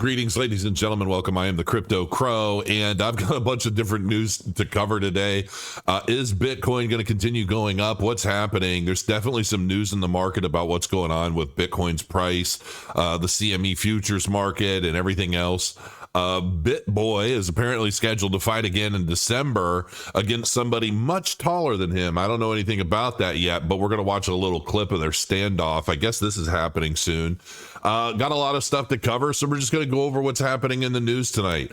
Greetings, ladies and gentlemen. Welcome. I am the Crypto Crow, and I've got a bunch of different news to cover today. Is Bitcoin going to continue going up? What's happening? There's definitely some news in the market about what's going on with Bitcoin's price, the CME futures market, and everything else. BitBoy is apparently scheduled to fight again in December against somebody much taller than him. I don't know anything about that yet, but we're going to watch a little clip of their standoff. I guess this is happening soon. Got a lot of stuff to cover, so we're just going to go over what's happening in the news tonight.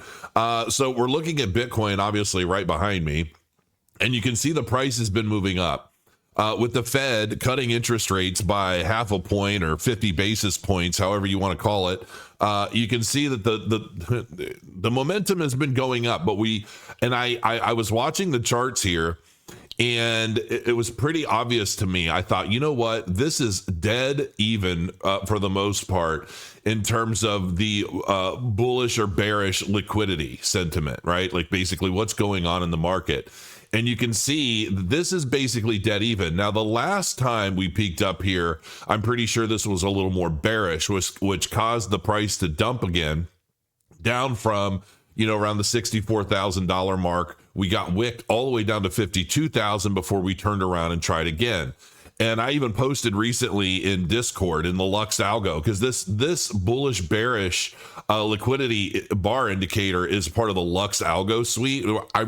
So we're looking at Bitcoin, obviously, right behind me, and you can see the price has been moving up. With the Fed cutting interest rates by half a point or 50 basis points, however you want to call it, you can see that the momentum has been going up. But I was watching the charts here, and it was pretty obvious to me. I thought, you know what, this is dead even for the most part in terms of the bullish or bearish liquidity sentiment, right? Like basically what's going on in the market. And you can see this is basically dead even. Now, the last time we peaked up here, I'm pretty sure this was a little more bearish, which caused the price to dump again down from, around the $64,000 mark. We got wicked all the way down to 52,000 before we turned around and tried again. And I even posted recently in Discord in the Lux Algo, because this bullish bearish liquidity bar indicator is part of the Lux Algo suite. I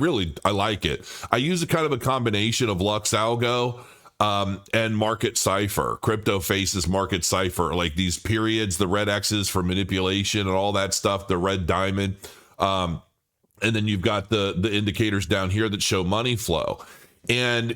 like it. I use a kind of a combination of Lux Algo and Market Cipher. Crypto Faces Market Cipher, like these periods, the red X's for manipulation and all that stuff, the red diamond. And then you've got the indicators down here that show money flow. And,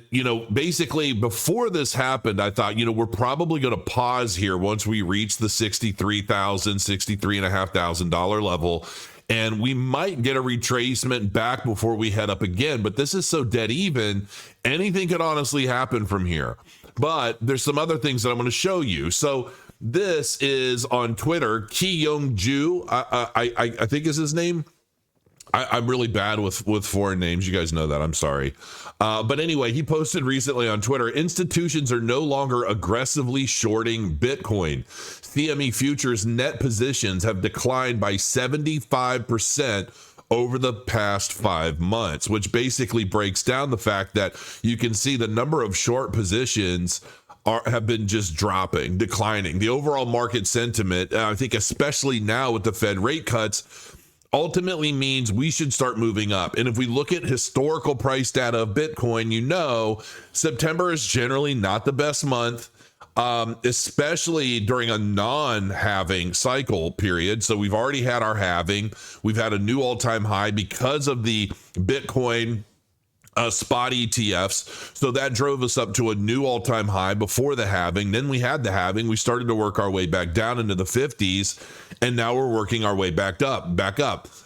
basically before this happened, I thought, we're probably going to pause here once we reach the $63,000, $63,500 level. And we might get a retracement back before we head up again. But this is so dead even. Anything could honestly happen from here. But there's some other things that I'm going to show you. So this is on Twitter. Ki Young Ju, I think is his name. I'm really bad with foreign names. You guys know that. I'm sorry. But anyway, he posted recently on Twitter, institutions are no longer aggressively shorting Bitcoin. CME futures net positions have declined by 75% over the past 5 months, which basically breaks down the fact that you can see the number of short positions have been just declining. The overall market sentiment, I think especially now with the Fed rate cuts, ultimately means we should start moving up. And if we look at historical price data of Bitcoin, September is generally not the best month, especially during a non-halving cycle period. So we've already had our halving. We've had a new all-time high because of the Bitcoin spot ETFs. So that drove us up to a new all-time high before the halving. Then we had the halving. We started to work our way back down into the 50s, and now we're working our way back up.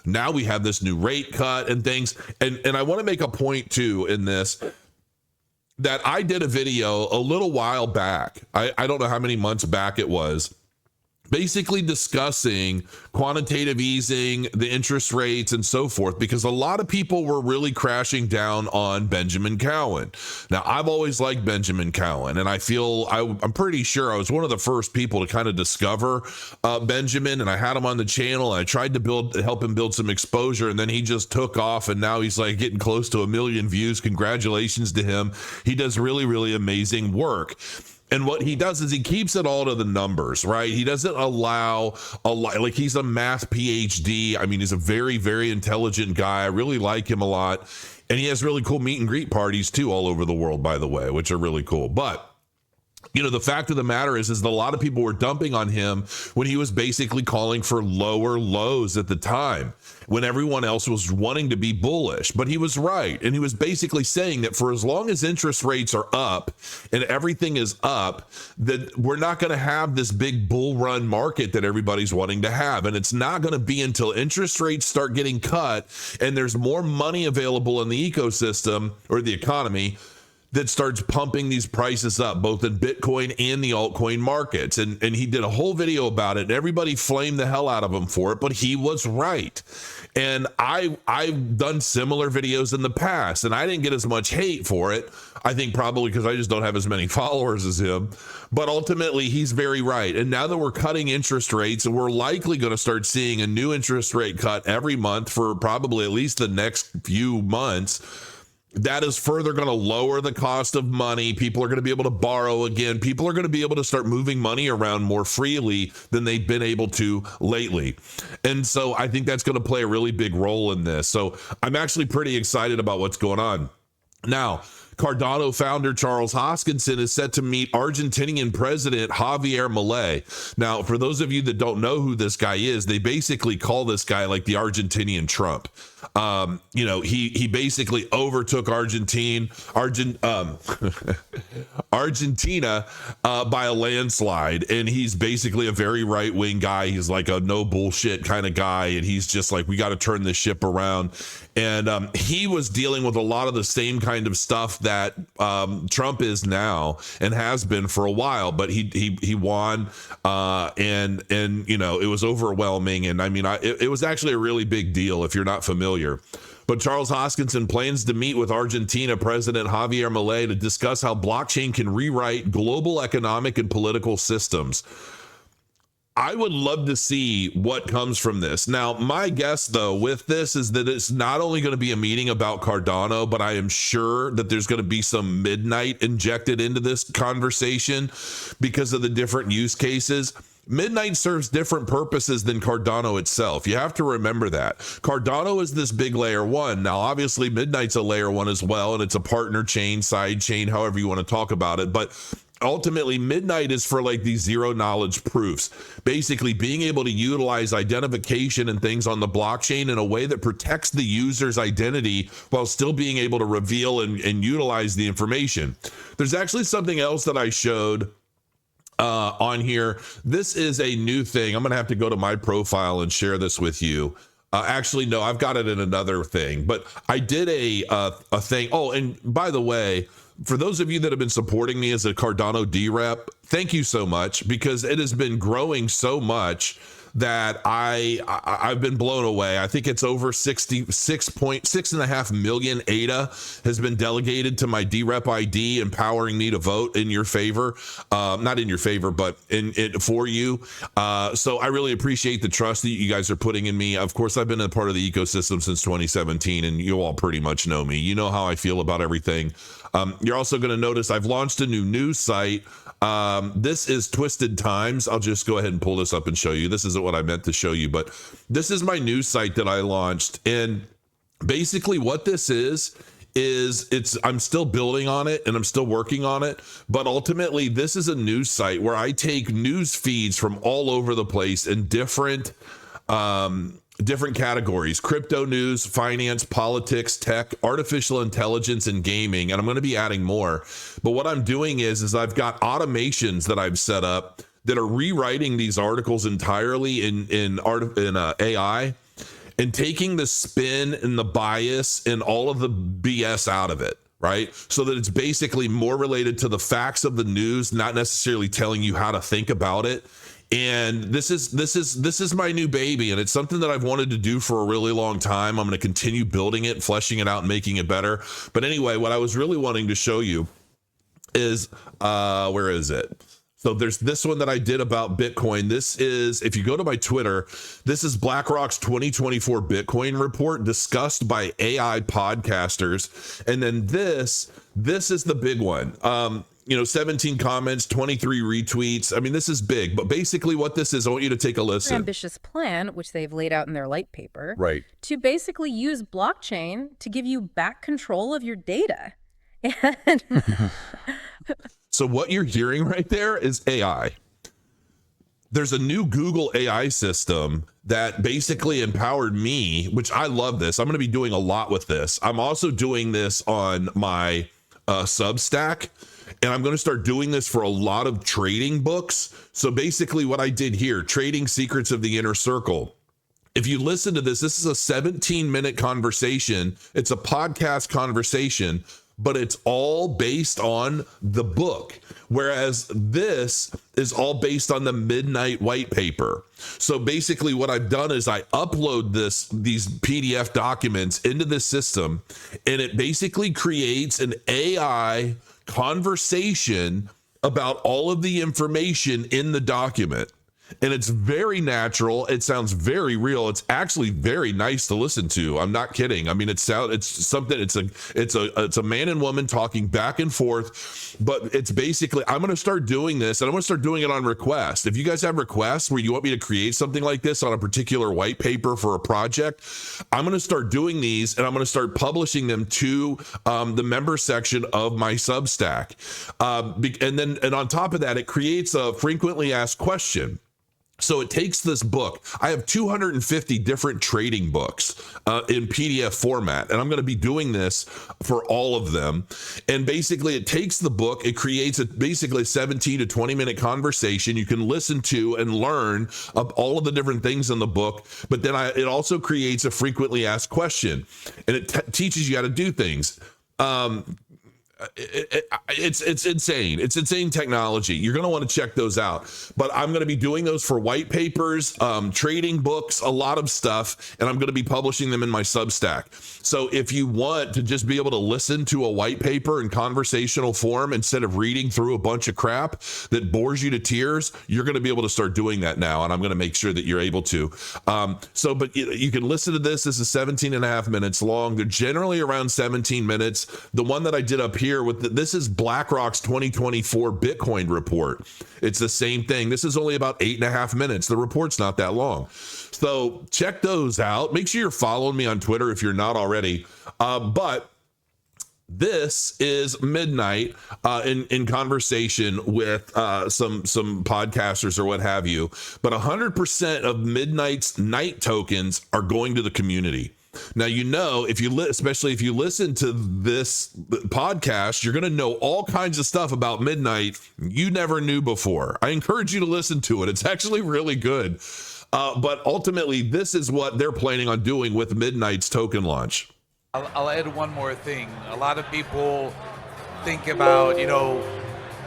Now we have this new rate cut and things. And I want to make a point too in this, that I did a video a little while back. I don't know how many months back it was, basically discussing quantitative easing, the interest rates, and so forth, because a lot of people were really crashing down on Benjamin Cowan. Now, I've always liked Benjamin Cowan, and I'm pretty sure I was one of the first people to kind of discover Benjamin, and I had him on the channel, and I tried to help him build some exposure, and then he just took off, and now he's like getting close to 1 million views. Congratulations to him. He does really, really amazing work. And what he does is he keeps it all to the numbers, right? He doesn't allow like he's a math PhD. I mean, he's a very, very intelligent guy. I really like him a lot. And he has really cool meet and greet parties too, all over the world, by the way, which are really cool. But the fact of the matter is that a lot of people were dumping on him when he was basically calling for lower lows at the time, when everyone else was wanting to be bullish. But he was right. And he was basically saying that for as long as interest rates are up and everything is up, that we're not going to have this big bull run market that everybody's wanting to have. And it's not going to be until interest rates start getting cut and there's more money available in the ecosystem or the economy that starts pumping these prices up, both in Bitcoin and the altcoin markets. And he did a whole video about it, and everybody flamed the hell out of him for it, but he was right. And I've done similar videos in the past, and I didn't get as much hate for it, I think probably because I just don't have as many followers as him. But ultimately, he's very right. And now that we're cutting interest rates, and we're likely going to start seeing a new interest rate cut every month for probably at least the next few months, that is further going to lower the cost of money. People are going to be able to borrow again. People are going to be able to start moving money around more freely than they've been able to lately. And so I think that's going to play a really big role in this. So I'm actually pretty excited about what's going on. Now, Cardano founder Charles Hoskinson is set to meet Argentinian President Javier Milei. Now, for those of you that don't know who this guy is, they basically call this guy like the Argentinian Trump. He basically overtook Argentina by a landslide, and he's basically a very right-wing guy. He's like a no bullshit kind of guy, and he's just like, we got to turn this ship around. And he was dealing with a lot of the same kind of stuff that Trump is now and has been for a while, but he won, and it was overwhelming. And I mean, it was actually a really big deal if you're not familiar. But Charles Hoskinson plans to meet with Argentina President Javier Milei to discuss how blockchain can rewrite global economic and political systems. I would love to see what comes from this. Now, my guess, though, with this is that it's not only going to be a meeting about Cardano, but I am sure that there's going to be some midnight injected into this conversation because of the different use cases. Midnight serves different purposes than Cardano itself. You have to remember that. Cardano is this big layer one. Now, obviously, Midnight's a layer one as well, and it's a partner chain, side chain, however you want to talk about it. But ultimately, Midnight is for like these zero knowledge proofs, basically being able to utilize identification and things on the blockchain in a way that protects the user's identity while still being able to reveal and utilize the information. There's actually something else that I showed on here. This is a new thing. I'm going to have to go to my profile and share this with you. Actually, no, I've got it in another thing, but I did a thing. Oh, and by the way, for those of you that have been supporting me as a Cardano D-Rep, thank you so much, because it has been growing so much that I've been blown away. I think it's over 66.6.5 million ADA has been delegated to my D-Rep ID, empowering me to vote in your favor. Not in your favor, but in for you. So I really appreciate the trust that you guys are putting in me. Of course, I've been a part of the ecosystem since 2017, and you all pretty much know me. You know how I feel about everything. You're also going to notice I've launched a new news site. This is Twisted Times. I'll just go ahead and pull this up and show you. This isn't what I meant to show you, but this is my news site that I launched. And basically what this is I'm still building on it and I'm still working on it. But ultimately, this is a news site where I take news feeds from all over the place in different categories: crypto news, finance, politics, tech, artificial intelligence, and gaming. And I'm going to be adding more. But what I'm doing is I've got automations that I've set up that are rewriting these articles entirely in AI and taking the spin and the bias and all of the BS out of it. Right? So that it's basically more related to the facts of the news, not necessarily telling you how to think about it. And this is my new baby, and it's something that I've wanted to do for a really long time. I'm going to continue building it, fleshing it out, and making it better. But anyway, what I was really wanting to show you is, where is it? So there's this one that I did about Bitcoin. This is, if you go to my Twitter, this is BlackRock's 2024 Bitcoin report discussed by AI podcasters. And then this is the big one. 17 comments, 23 retweets. I mean, this is big, but basically what this is, I want you to take a listen. Ambitious plan, which they've laid out in their light paper, right, to basically use blockchain to give you back control of your data. And so what you're hearing right there is AI. There's a new Google AI system that basically empowered me, which I love this. I'm going to be doing a lot with this. I'm also doing this on my Substack. And I'm going to start doing this for a lot of trading books. So basically what I did here, Trading Secrets of the Inner Circle. If you listen to this, this is a 17-minute conversation. It's a podcast conversation but it's all based on the book. Whereas this is all based on the Midnight white paper. So basically what I've done is I upload these PDF documents into the system, and it basically creates an AI conversation about all of the information in the document. And it's very natural. It sounds very real. It's actually very nice to listen to. I'm not kidding. I mean, it's a man and woman talking back and forth, but it's basically, I'm going to start doing this, and I'm going to start doing it on request. If you guys have requests where you want me to create something like this on a particular white paper for a project, I'm going to start doing these, and I'm going to start publishing them to the member section of my Substack. And on top of that, it creates a frequently asked question. So it takes this book. I have 250 different trading books in PDF format, and I'm going to be doing this for all of them. And basically, it takes the book, it creates basically a 17 to 20 minute conversation you can listen to and learn of all of the different things in the book. But then it also creates a frequently asked question, and it teaches you how to do things. It's insane. It's insane technology. You're going to want to check those out. But I'm going to be doing those for white papers, trading books, a lot of stuff, and I'm going to be publishing them in my Substack. So if you want to just be able to listen to a white paper in conversational form instead of reading through a bunch of crap that bores you to tears, you're going to be able to start doing that now, and I'm going to make sure that you're able to. But you can listen to this. This is 17 and a half minutes long. They're generally around 17 minutes. The one that I did up here this is BlackRock's 2024 Bitcoin report. It's the same thing. This is only about 8.5 minutes. The report's not that long. So check those out. Make sure you're following me on Twitter if you're not already. But this is Midnight in conversation with some podcasters or what have you. But 100% of Midnight's night tokens are going to the community. Now, especially if you listen to this podcast, you're going to know all kinds of stuff about Midnight you never knew before. I encourage you to listen to it. It's actually really good. But ultimately, this is what they're planning on doing with Midnight's token launch. I'll add one more thing. A lot of people think about,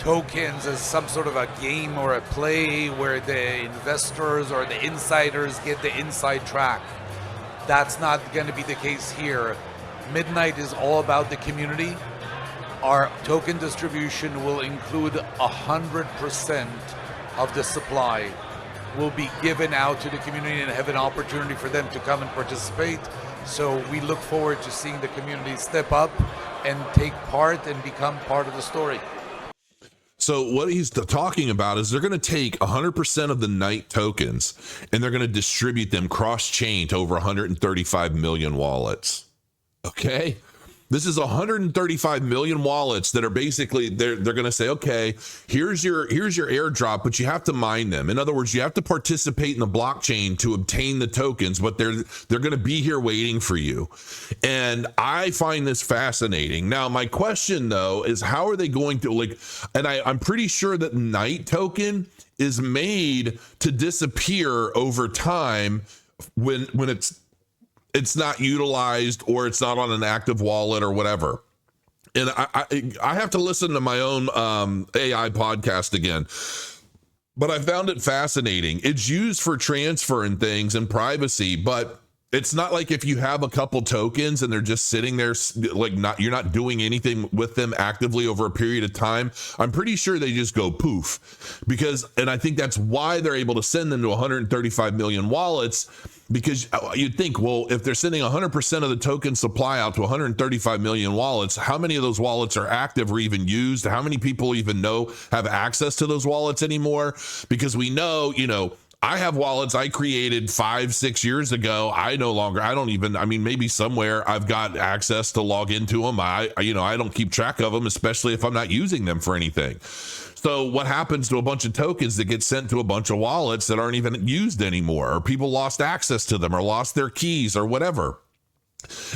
tokens as some sort of a game or a play where the investors or the insiders get the inside track. That's not going to be the case here. Midnight is all about the community. Our token distribution will include 100% of the supply will be given out to the community and have an opportunity for them to come and participate. So we look forward to seeing the community step up and take part and become part of the story. So what he's talking about is they're going to take 100% of the night tokens and they're going to distribute them cross-chain to over 135 million wallets. Okay. This is 135 million wallets that are basically, they're going to say, okay, here's your airdrop, but you have to mine them. In other words, you have to participate in the blockchain to obtain the tokens, but they're going to be here waiting for you. And I find this fascinating. Now, my question though is how are they going to I'm pretty sure that night token is made to disappear over time when it's not utilized or it's not on an active wallet or whatever. And I have to listen to my own AI podcast again, but I found it fascinating. It's used for transfer and things and privacy, but it's not like if you have a couple tokens and they're just sitting there, you're not doing anything with them actively over a period of time. I'm pretty sure they just go poof and I think that's why they're able to send them to 135 million wallets, because you'd think, well, if they're sending 100% of the token supply out to 135 million wallets, how many of those wallets are active or even used? How many people even have access to those wallets anymore? Because we know, I have wallets I created 5-6 years ago. Maybe somewhere I've got access to log into them. I don't keep track of them, especially if I'm not using them for anything. So what happens to a bunch of tokens that get sent to a bunch of wallets that aren't even used anymore, or people lost access to them or lost their keys or whatever?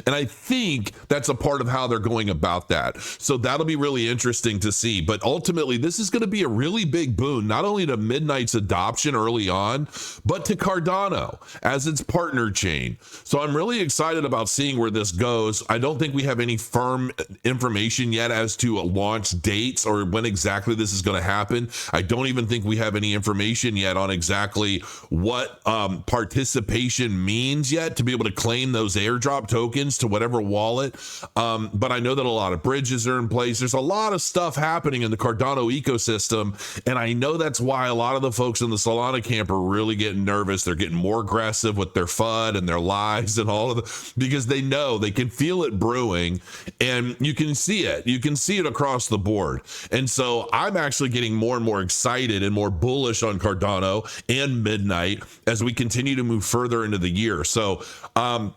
And I think that's a part of how they're going about that. So that'll be really interesting to see. But ultimately, this is going to be a really big boon, not only to Midnight's adoption early on, but to Cardano as its partner chain. So I'm really excited about seeing where this goes. I don't think we have any firm information yet as to launch dates or when exactly this is going to happen. I don't even think we have any information yet on exactly what participation means yet to be able to claim those airdrop tokens to whatever wallet. But I know that a lot of bridges are in place. There's a lot of stuff happening in the Cardano ecosystem. And I know that's why a lot of the folks in the Solana camp are really getting nervous. They're getting more aggressive with their FUD and their lies and all of the, because they know they can feel it brewing and you can see it. You can see it across the board. And so I'm actually getting more and more excited and more bullish on Cardano and Midnight as we continue to move further into the year. So, and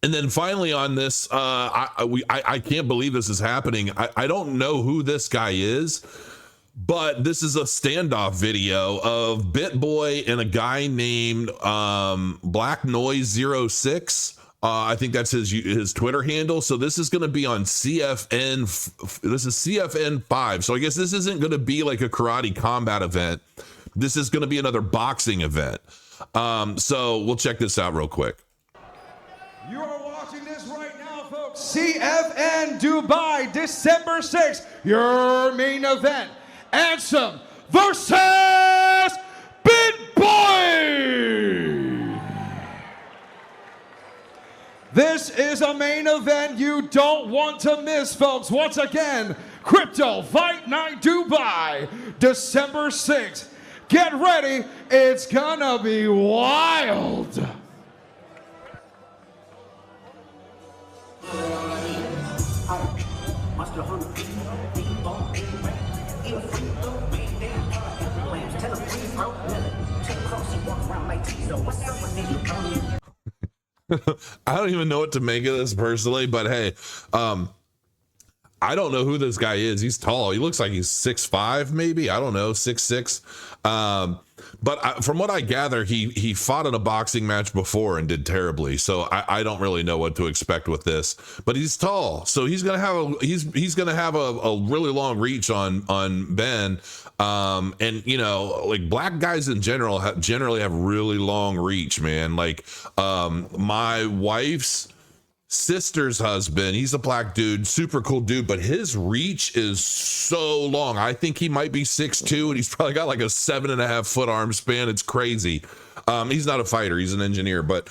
then finally on this, I can't believe this is happening. I don't know who this guy is, but this is a standoff video of BitBoy and a guy named Black Noise 06. I think that's his Twitter handle. So this is going to be on CFN. This is CFN 5. So I guess this isn't going to be like a karate combat event. This is going to be another boxing event. So we'll check this out real quick. You are watching this right now, folks. CFN Dubai, December 6th, your main event. Ansem versus BitBoy. This is a main event you don't want to miss, folks. Once again, Crypto Fight Night Dubai, December 6th. Get ready, it's gonna be wild. I don't even know what to make of this personally, but hey, I don't know who this guy is. He's tall. He looks like he's 6'5", maybe. I don't know, 6'6". But from what I gather, he fought in a boxing match before and did terribly. So I don't really know what to expect with this. But he's tall, so he's gonna have a really long reach on Ben. And you know, like black guys in general generally have really long reach, man. Like my wife's sister's husband, he's a black dude, super cool dude, but his reach is so long. I think he might be 6'2", and he's probably got like a 7.5 foot arm span. It's crazy. He's not a fighter, he's an engineer, but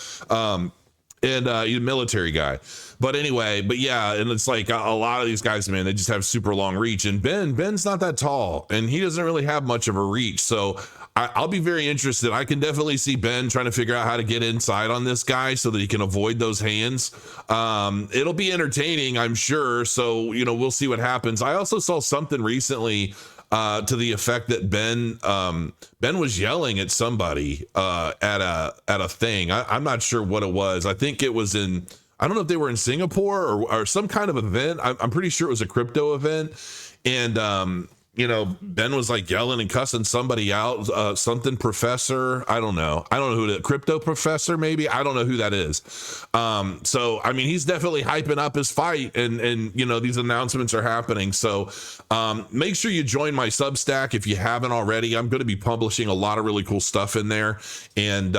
he's a military guy. But anyway, but yeah, and it's like a lot of these guys, man, they just have super long reach. And Ben's not that tall, and he doesn't really have much of a reach. So I'll be very interested. I can definitely see Ben trying to figure out how to get inside on this guy so that he can avoid those hands. It'll be entertaining, I'm sure. So, you know, we'll see what happens. I also saw something recently to the effect that Ben was yelling at somebody at a thing. I'm not sure what it was. I think it was I don't know if they were in Singapore or some kind of event. I'm pretty sure it was a crypto event. And, you know, Ben was like yelling and cussing somebody out, something professor. I don't know who the crypto professor, maybe. I don't know who that is. So, I mean, he's definitely hyping up his fight and, you know, these announcements are happening. So make sure you join my Substack if you haven't already. I'm going to be publishing a lot of really cool stuff in there. And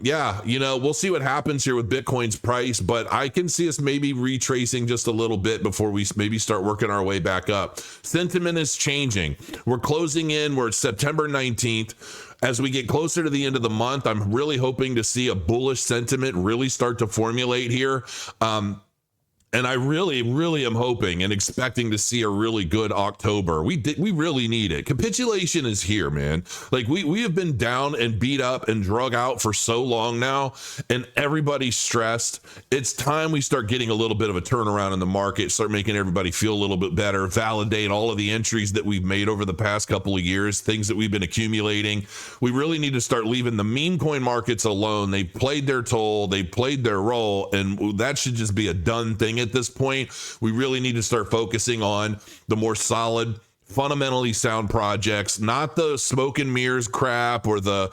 yeah, you know, we'll see what happens here with Bitcoin's price, but I can see us maybe retracing just a little bit before we maybe start working our way back up. Sentiment is changing. We're closing in. We're at September 19th. As we get closer to the end of the month, I'm really hoping to see a bullish sentiment really start to formulate here. And I really, really am hoping and expecting to see a really good October. We really need it. Capitulation is here, man. Like we have been down and beat up and drug out for so long now, and everybody's stressed. It's time we start getting a little bit of a turnaround in the market, start making everybody feel a little bit better, validate all of the entries that we've made over the past couple of years, things that we've been accumulating. We really need to start leaving the meme coin markets alone. They played their toll, they played their role, and that should just be a done thing at this point. We really need to start focusing on the more solid fundamentally sound projects, not the smoke and mirrors crap or the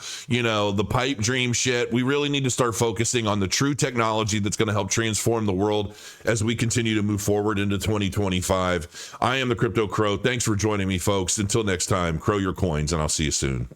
pipe dream shit. We really need to start focusing on the true technology that's going to help transform the world as we continue to move forward into 2025. I am the Crypto Crow. Thanks for joining me, folks. Until next time, crow your coins, and I'll see you soon.